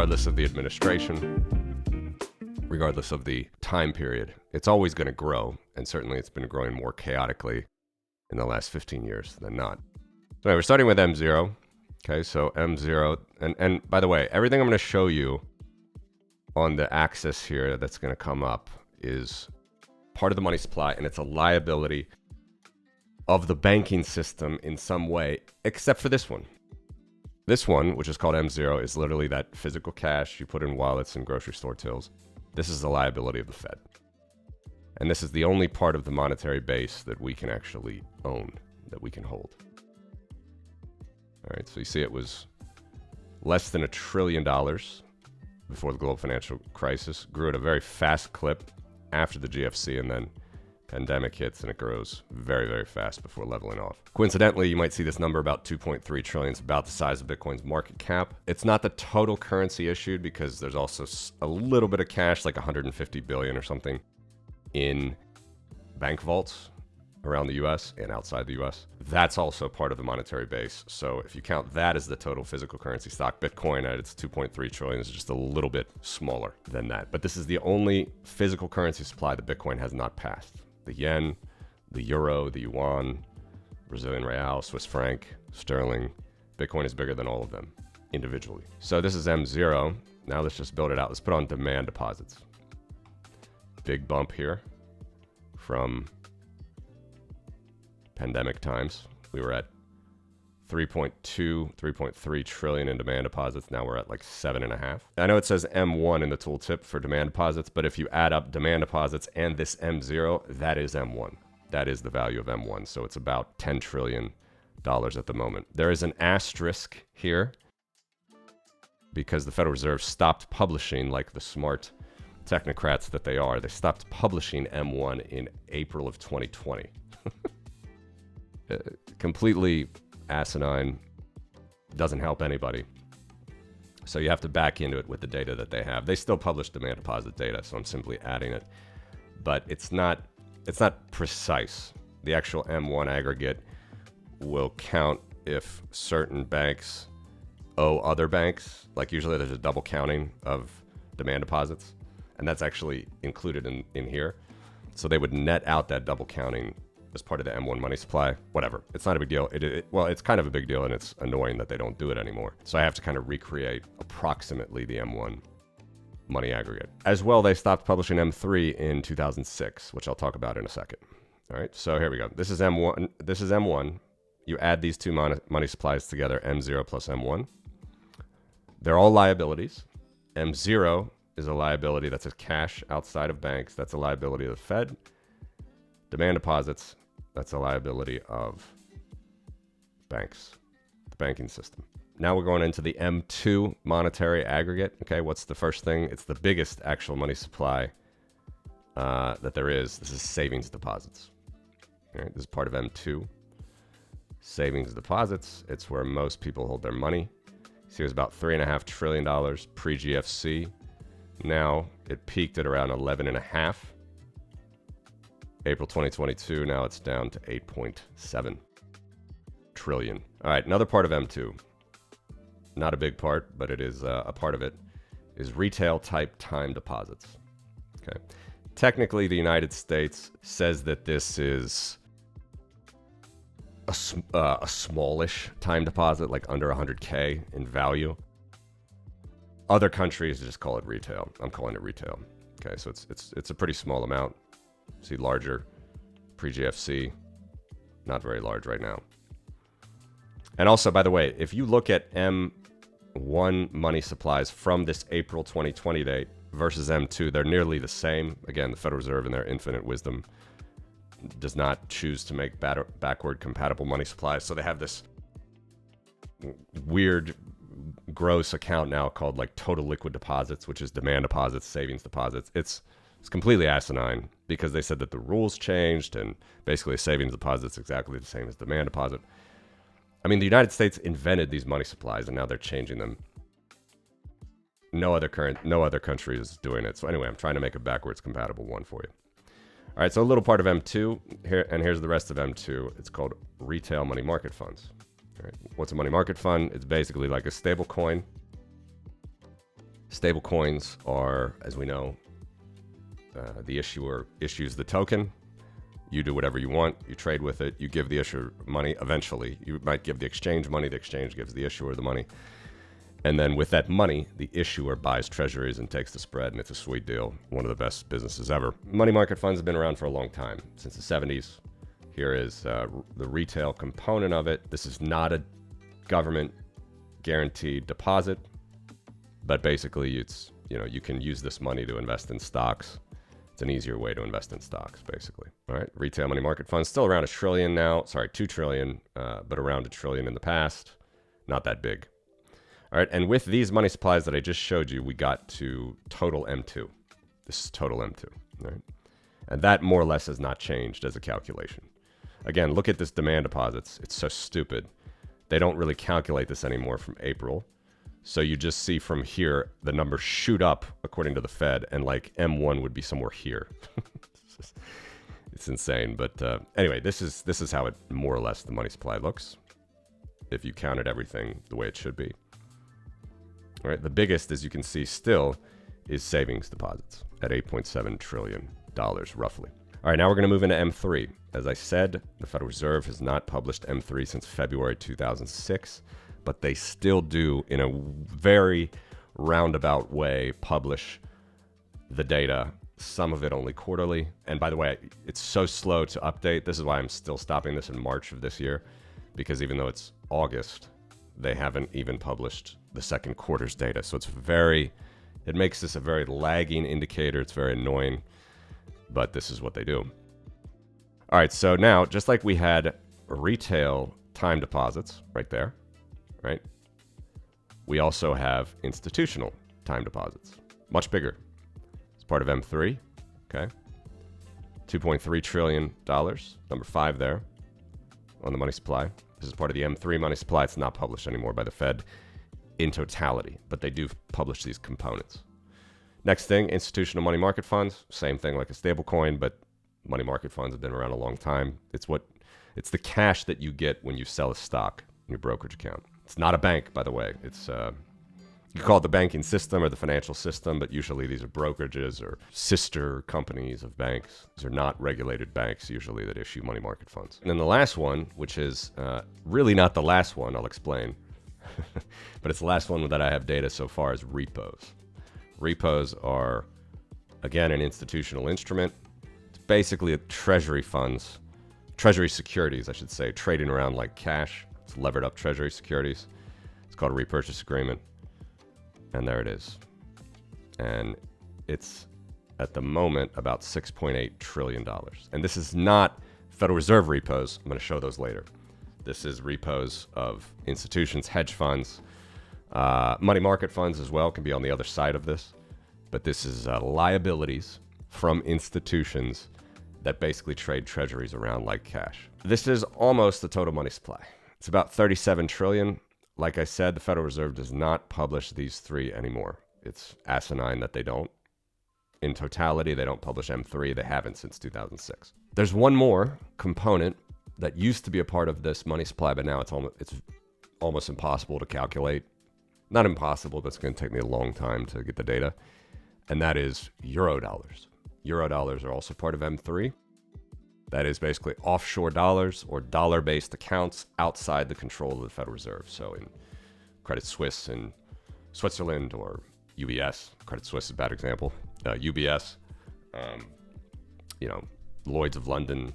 regardless of the administration, regardless of the time period, it's always going to grow. And certainly it's been growing more chaotically in the last 15 years than not. So anyway, we're starting with M0. Okay, so M0. And by the way, everything I'm going to show you on the axis here that's going to come up is part of the money supply, and it's a liability of the banking system in some way, except for this one. This one, which is called M0, is literally that physical cash you put in wallets and grocery store tills. This is the liability of the Fed. And this is the only part of the monetary base that we can actually own, that we can hold. All right, so you see it was less than $1 trillion before the global financial crisis, grew at a very fast clip after the GFC, and then pandemic hits and it grows very, very fast before leveling off. Coincidentally, you might see this number about 2.3 trillion. It's about the size of Bitcoin's market cap. It's not the total currency issued because there's also a little bit of cash, like 150 billion or something, in bank vaults around the US and outside the US. That's also part of the monetary base. So if you count that as the total physical currency stock, Bitcoin at its 2.3 trillion is just a little bit smaller than that. But this is the only physical currency supply that Bitcoin has not passed. The yen, the euro, the yuan, Brazilian real, Swiss franc, sterling. Bitcoin is bigger than all of them individually. So this is M0. Now let's just build it out. Let's put on demand deposits. Big bump here from pandemic times. We were at 3.2, 3.3 trillion in demand deposits. Now we're at like 7.5. I know it says M1 in the tooltip for demand deposits, but if you add up demand deposits and this M0, that is M1. That is the value of M1. So it's about $10 trillion at the moment. There is an asterisk here because the Federal Reserve stopped publishing, like the smart technocrats that they are. They stopped publishing M1 in April of 2020. Completely asinine, doesn't help anybody. So you have to back into it with the data that they have. They still publish demand deposit data, so I'm simply adding it. But it's not precise. The actual M1 aggregate will count if certain banks owe other banks. Like usually there's a double counting of demand deposits, and that's actually included in here. So they would net out that double counting as part of the M1 money supply. Whatever. It's not a big deal. Well, it's kind of a big deal, and it's annoying that they don't do it anymore. So I have to kind of recreate approximately the M1 money aggregate. As well, they stopped publishing M3 in 2006, which I'll talk about in a second. All right, so here we go. This is M1. This is M1. You add these two money supplies together, M0 plus M1. They're all liabilities. M0 is a liability that's a cash outside of banks. That's a liability of the Fed. Demand deposits, that's a liability of banks, the banking system. Now we're going into the M2 monetary aggregate. Okay, what's the first thing? It's the biggest actual money supply that there is. This is savings deposits. All right, this is part of M2. Savings deposits, it's where most people hold their money. See, it was about $3.5 trillion pre-GFC. Now it peaked at around 11.5. April 2022, now it's down to 8.7 trillion. All right, another part of M2, not a big part, but it is a part of it, is retail type time deposits. Okay, technically the United States says that this is a smallish time deposit, like under 100K in value. Other countries just call it retail. I'm calling it retail. Okay, so it's a pretty small amount. See, larger pre-GFC, not very large right now. And also, by the way, if you look at M1 money supplies from this April 2020 date versus M2, they're nearly the same. Again, the Federal Reserve in their infinite wisdom does not choose to make backward compatible money supplies. So they have this weird gross account now called like total liquid deposits, which is demand deposits, savings deposits. It's completely asinine because they said that the rules changed and basically a savings deposit is exactly the same as demand deposit. I mean, the United States invented these money supplies and now they're changing them. No other country is doing it. So anyway, I'm trying to make a backwards compatible one for you. All right, so a little part of M2 here, and here's the rest of M2. It's called retail money market funds. All right, what's a money market fund? It's basically like a stable coin Stable coins are, as we know, the issuer issues the token. You do whatever you want. You trade with it. You give the issuer money. Eventually, you might give the exchange money. The exchange gives the issuer the money. And then with that money, the issuer buys treasuries and takes the spread, and it's a sweet deal. One of the best businesses ever. Money market funds have been around for a long time, since the 70s. Here is the retail component of it. This is not a government guaranteed deposit, but basically it's, you can use this money to invest in stocks. It's an easier way to invest in stocks, basically. All right, retail money market funds still around $1 trillion now. Sorry, $2 trillion, but around $1 trillion in the past. Not that big. All right, and with these money supplies that I just showed you, we got to total M2. This is total M2, right? And that more or less has not changed as a calculation. Again, look at this demand deposits. It's so stupid. They don't really calculate this anymore from April. So you just see from here, the numbers shoot up according to the Fed, and like M1 would be somewhere here. It's insane. But anyway, this is how it more or less the money supply looks, if you counted everything the way it should be. All right, the biggest, as you can see still, is savings deposits at $8.7 trillion, roughly. All right, now we're going to move into M3. As I said, the Federal Reserve has not published M3 since February 2006, but they still do, in a very roundabout way, publish the data, some of it only quarterly. And by the way, it's so slow to update. This is why I'm still stopping this in March of this year, because even though it's August, they haven't even published the second quarter's data. So it makes this a very lagging indicator. It's very annoying, but this is what they do. All right, so now, just like we had retail time deposits right there, right? We also have institutional time deposits, much bigger. It's part of M3, okay? $2.3 trillion, number 5 there on the money supply. This is part of the M3 money supply. It's not published anymore by the Fed in totality, but they do publish these components. Next thing, institutional money market funds. Same thing like a stable coin, but money market funds have been around a long time. It's the cash that you get when you sell a stock in your brokerage account. It's not a bank, by the way. It's you call it the banking system or the financial system, but usually these are brokerages or sister companies of banks. These are not regulated banks usually that issue money market funds. And then the last one, which is really not the last one, I'll explain, but it's the last one that I have data so far, is repos. Repos are, again, an institutional instrument. It's basically treasury funds, treasury securities, I should say, trading around like cash. It's levered up treasury securities. It's called a repurchase agreement. And there it is. And it's, at the moment, about $6.8 trillion. And this is not Federal Reserve repos. I'm going to show those later. This is repos of institutions, hedge funds, money market funds as well, can be on the other side of this. But this is liabilities from institutions that basically trade treasuries around like cash. This is almost the total money supply. It's about 37 trillion. Like I said, the Federal Reserve does not publish these three anymore. It's asinine that they don't. In totality, they don't publish M3. They haven't since 2006. There's one more component that used to be a part of this money supply, but now it's almost impossible to calculate. Not impossible, but it's going to take me a long time to get the data. And that is Eurodollars. Eurodollars are also part of M3. That is basically offshore dollars or dollar-based accounts outside the control of the Federal Reserve. So in Credit Suisse in Switzerland, or UBS, Credit Suisse is a bad example, UBS, Lloyd's of London,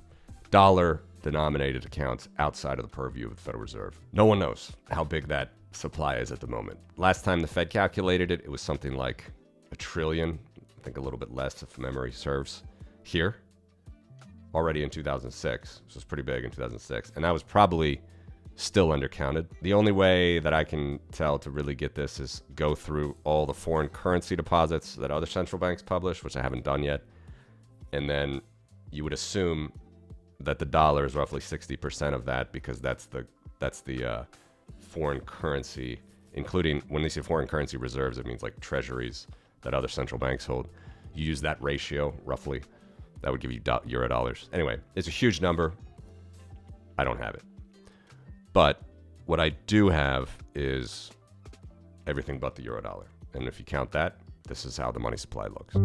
dollar-denominated accounts outside of the purview of the Federal Reserve. No one knows how big that supply is at the moment. Last time the Fed calculated it, it was something like $1 trillion, I think a little bit less if memory serves, here. Already in 2006, so it's pretty big in 2006, and that was probably still undercounted. The only way that I can tell to really get this is go through all the foreign currency deposits that other central banks publish, which I haven't done yet, and then you would assume that the dollar is roughly 60% of that, because that's the foreign currency, including, when they say foreign currency reserves, it means like treasuries that other central banks hold. You use that ratio roughly. That would give you Eurodollars. Anyway, it's a huge number. I don't have it. But what I do have is everything but the Eurodollar. And if you count that, this is how the money supply looks.